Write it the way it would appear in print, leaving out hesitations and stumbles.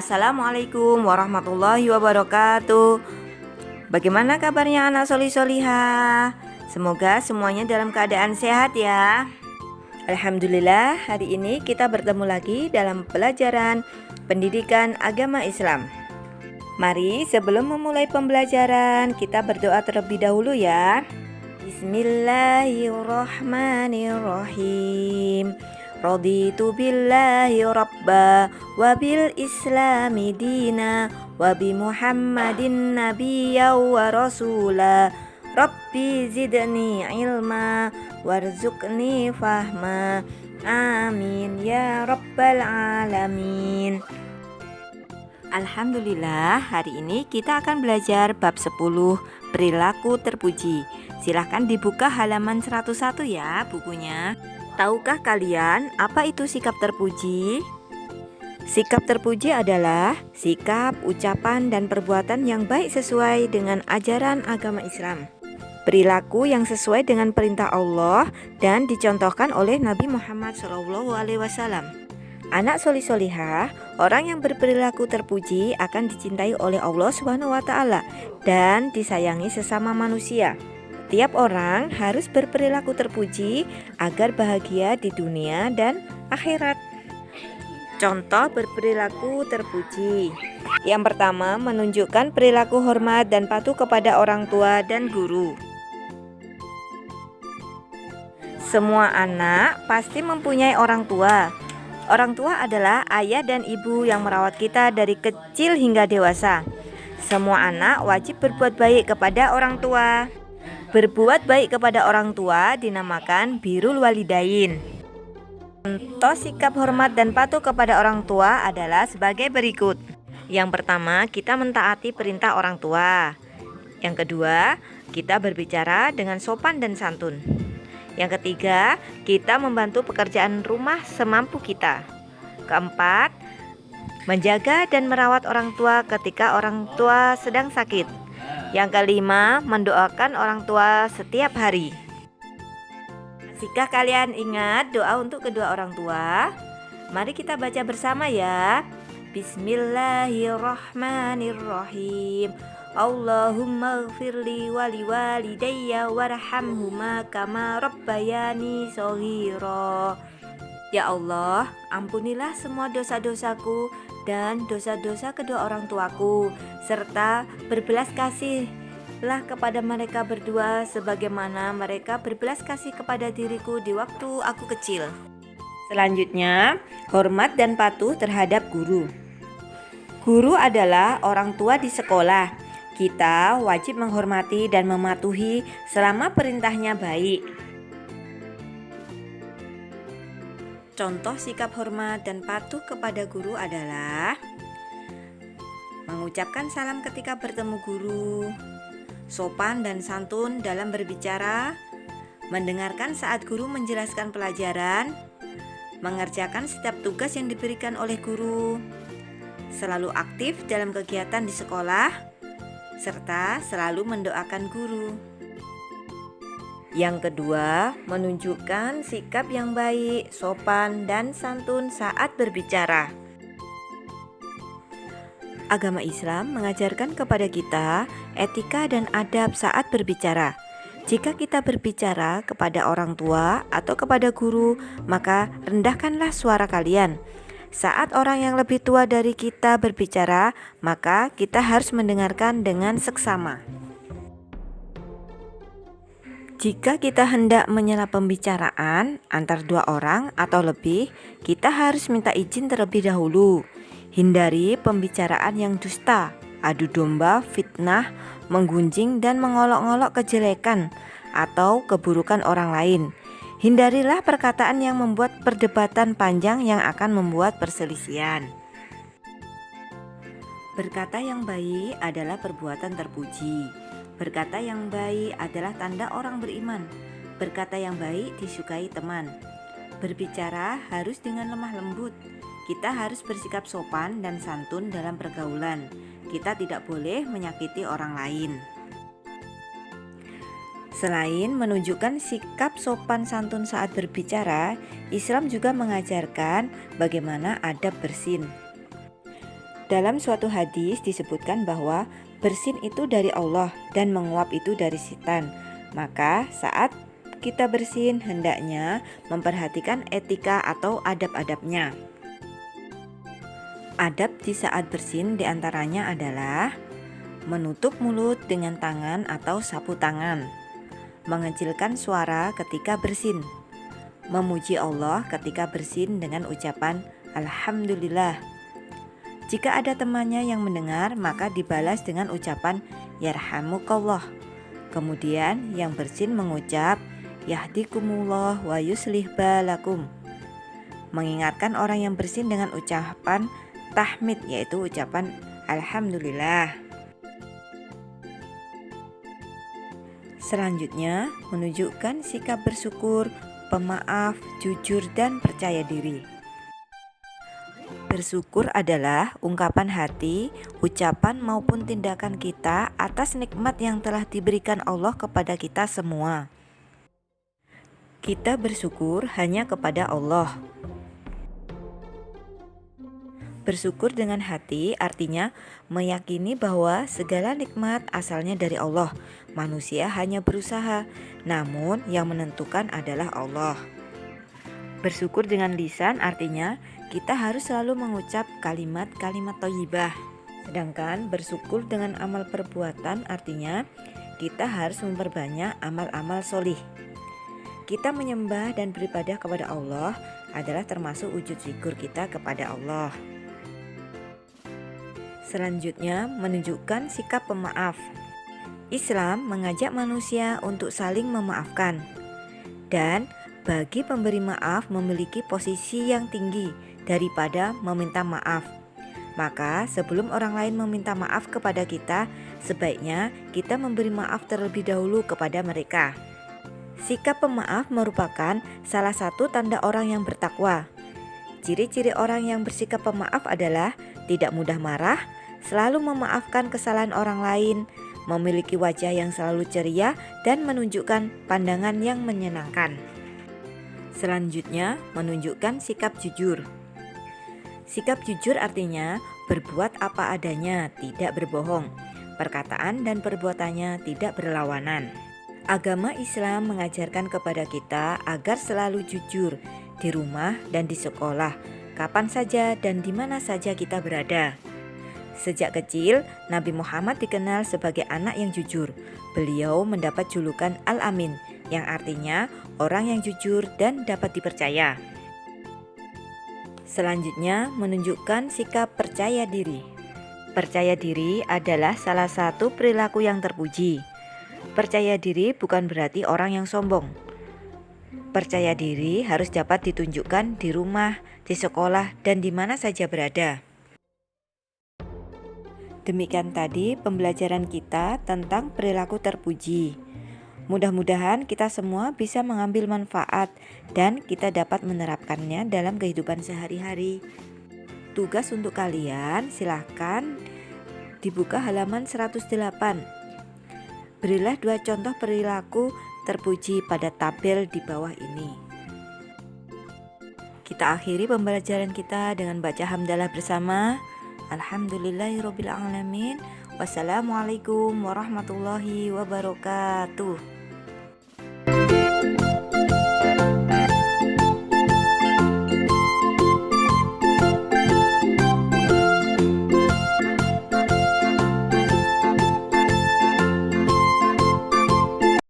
Assalamualaikum warahmatullahi wabarakatuh. Bagaimana kabarnya anak solih-solihah? Semoga semuanya dalam keadaan sehat ya. Alhamdulillah, hari ini kita bertemu lagi dalam pelajaran pendidikan agama Islam. Mari sebelum memulai pembelajaran kita berdoa terlebih dahulu ya. Bismillahirrahmanirrahim. Raditu billahi rabba wa bil islami dina wa bi muhammadin nabiyya wa rasula. Rabbi zidni ilma warzuqni fahma. Amin ya rabbal alamin. Alhamdulillah, hari ini kita akan belajar bab 10 perilaku terpuji. Silahkan dibuka halaman 101 ya bukunya. Tahukah kalian apa itu sikap terpuji? Sikap terpuji adalah sikap, ucapan, dan perbuatan yang baik sesuai dengan ajaran agama Islam. Perilaku yang sesuai dengan perintah Allah dan dicontohkan oleh Nabi Muhammad SAW. Anak solih-solihah, orang yang berperilaku terpuji akan dicintai oleh Allah SWT dan disayangi sesama manusia. Setiap orang harus berperilaku terpuji agar bahagia di dunia dan akhirat. Contoh berperilaku terpuji. Yang pertama, menunjukkan perilaku hormat dan patuh kepada orang tua dan guru. Semua anak pasti mempunyai orang tua. Orang tua adalah ayah dan ibu yang merawat kita dari kecil hingga dewasa. Semua anak wajib berbuat baik kepada orang tua. Berbuat baik kepada orang tua dinamakan birrul walidain. Contoh sikap hormat dan patuh kepada orang tua adalah sebagai berikut. Yang pertama, kita mentaati perintah orang tua. Yang kedua, kita berbicara dengan sopan dan santun. Yang ketiga, kita membantu pekerjaan rumah semampu kita. Keempat, menjaga dan merawat orang tua ketika orang tua sedang sakit. Yang kelima, mendoakan orang tua setiap hari. Jika kalian ingat doa untuk kedua orang tua, mari kita baca bersama ya. Bismillahirrahmanirrahim. Allahumma ighfirli wa liwalidayya warhamhuma kama rabbayani shaghira. Ya Allah, ampunilah semua dosa-dosaku dan dosa-dosa kedua orang tuaku, serta berbelas kasihlah kepada mereka berdua sebagaimana mereka berbelas kasih kepada diriku di waktu aku kecil. Selanjutnya, hormat dan patuh terhadap guru. Guru adalah orang tua di sekolah. Kita wajib menghormati dan mematuhi selama perintahnya baik. Contoh sikap hormat dan patuh kepada guru adalah mengucapkan salam ketika bertemu guru, sopan dan santun dalam berbicara, mendengarkan saat guru menjelaskan pelajaran, mengerjakan setiap tugas yang diberikan oleh guru, selalu aktif dalam kegiatan di sekolah, serta selalu mendoakan guru. Yang kedua, menunjukkan sikap yang baik, sopan, dan santun saat berbicara. Agama Islam mengajarkan kepada kita etika dan adab saat berbicara. Jika kita berbicara kepada orang tua atau kepada guru, maka rendahkanlah suara kalian. Saat orang yang lebih tua dari kita berbicara, maka kita harus mendengarkan dengan seksama. Jika kita hendak menyela pembicaraan antar dua orang atau lebih, kita harus minta izin terlebih dahulu. Hindari pembicaraan yang dusta, adu domba, fitnah, menggunjing dan mengolok-olok kejelekan atau keburukan orang lain. Hindarilah perkataan yang membuat perdebatan panjang yang akan membuat perselisihan. Berkata yang baik adalah perbuatan terpuji. Berkata yang baik adalah tanda orang beriman. Berkata yang baik disukai teman. Berbicara harus dengan lemah lembut. Kita harus bersikap sopan dan santun dalam pergaulan. Kita tidak boleh menyakiti orang lain. Selain menunjukkan sikap sopan santun saat berbicara, Islam juga mengajarkan bagaimana adab bersin. Dalam suatu hadis disebutkan bahwa bersin itu dari Allah dan menguap itu dari setan. Maka saat kita bersin hendaknya memperhatikan etika atau adab-adabnya. Adab di saat bersin diantaranya adalah menutup mulut dengan tangan atau sapu tangan, mengecilkan suara ketika bersin, memuji Allah ketika bersin dengan ucapan Alhamdulillah. Jika ada temannya yang mendengar, maka dibalas dengan ucapan Yarhamukallah. Kemudian yang bersin mengucap Yahdikumullah wa yuslih balakum, mengingatkan orang yang bersin dengan ucapan tahmid, yaitu ucapan Alhamdulillah. Selanjutnya, menunjukkan sikap bersyukur, pemaaf, jujur, dan percaya diri. Bersyukur adalah ungkapan hati, ucapan maupun tindakan kita atas nikmat yang telah diberikan Allah kepada kita semua. Kita bersyukur hanya kepada Allah. Bersyukur dengan hati artinya meyakini bahwa segala nikmat asalnya dari Allah. Manusia hanya berusaha, namun yang menentukan adalah Allah. Bersyukur dengan lisan artinya kita harus selalu mengucap kalimat-kalimat thayyibah. Sedangkan bersyukur dengan amal perbuatan artinya kita harus memperbanyak amal-amal solih. Kita menyembah dan beribadah kepada Allah adalah termasuk wujud syukur kita kepada Allah. Selanjutnya, menunjukkan sikap pemaaf. Islam mengajak manusia untuk saling memaafkan. Dan bagi pemberi maaf memiliki posisi yang tinggi daripada meminta maaf. Maka sebelum orang lain meminta maaf kepada kita, sebaiknya kita memberi maaf terlebih dahulu kepada mereka. Sikap pemaaf merupakan salah satu tanda orang yang bertakwa. Ciri-ciri orang yang bersikap pemaaf adalah tidak mudah marah, selalu memaafkan kesalahan orang lain, memiliki wajah yang selalu ceria, dan menunjukkan pandangan yang menyenangkan. Selanjutnya, menunjukkan sikap jujur. Sikap jujur artinya berbuat apa adanya, tidak berbohong. Perkataan dan perbuatannya tidak berlawanan. Agama Islam mengajarkan kepada kita agar selalu jujur di rumah dan di sekolah, kapan saja dan di mana saja kita berada. Sejak kecil, Nabi Muhammad dikenal sebagai anak yang jujur. Beliau mendapat julukan Al-Amin, yang artinya orang yang jujur dan dapat dipercaya. Selanjutnya, menunjukkan sikap percaya diri. Percaya diri adalah salah satu perilaku yang terpuji. Percaya diri bukan berarti orang yang sombong. Percaya diri harus dapat ditunjukkan di rumah, di sekolah, dan di mana saja berada. Demikian tadi pembelajaran kita tentang perilaku terpuji. Mudah-mudahan kita semua bisa mengambil manfaat dan kita dapat menerapkannya dalam kehidupan sehari-hari. Tugas untuk kalian, silahkan dibuka halaman 108. Berilah 2 contoh perilaku terpuji pada tabel di bawah ini. Kita akhiri pembelajaran kita dengan baca hamdalah bersama. Alhamdulillahirobbilalamin. Wassalamualaikum warahmatullahi wabarakatuh.